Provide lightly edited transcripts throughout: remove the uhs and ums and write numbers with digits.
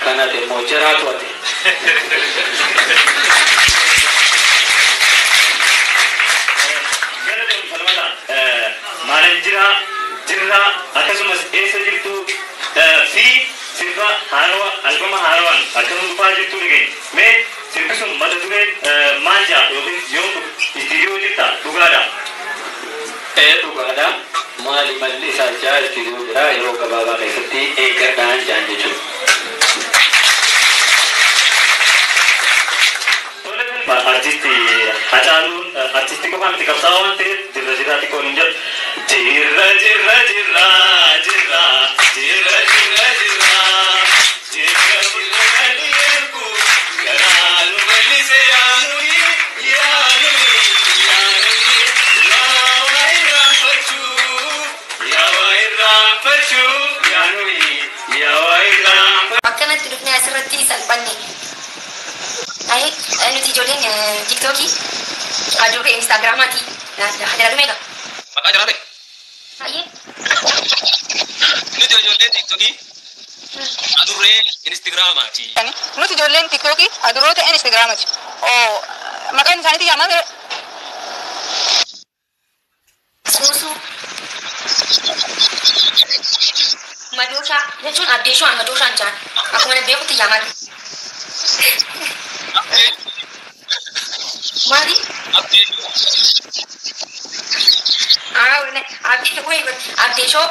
Kana de mojaraatu ate. Gara de falmata malanjira jirra akasumas esa jirtu fi sirba harwa albama harwan akanu pajitu nige me sirbisun madadure manja yom studio jirta dugada Dugada mali malli sacha studio jira yeroo gabaabaa keessatti eegadhaan jaan jechuudha. Artisti Hachaluun artisti qofaan itti qabsaa'aa waan ta'eef jirra jiraati koon hin jedhu. Jirra jirra jirra jirra jirra jirra jirra jirra jirra galii ergu garaa nu bal'isee yaanuni yaanuni yaanuni yaawaa irraanfachuu yaawaa irraanfachuu yaanuni yaawaa irraanfachuu. Akkanatti dhufnee asirratti salphanne. Ay, nuti ijoolleen TikTokii, adurree Instagramaati. Jalatu meeqa? Maqaa jiraate? Ayyee. Nuti ijoolleen TikTokii, adurree Instagramaati. Nuti ijoolleen TikTokii, adurroota Instagramaati. Oo, maqaan isaaniitti yaamaa mere? Suusuu. Madooshaa jechuun abdeeshuun madooshaan jaan. Akkuma na beekutti yaamaa. Mali? Abdi show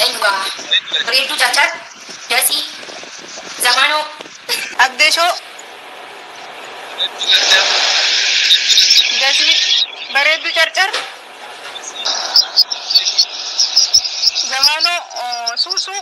juga Redu cacat Dasi Zamano Abdi show Dasi Baredu Carcar Zamano Susu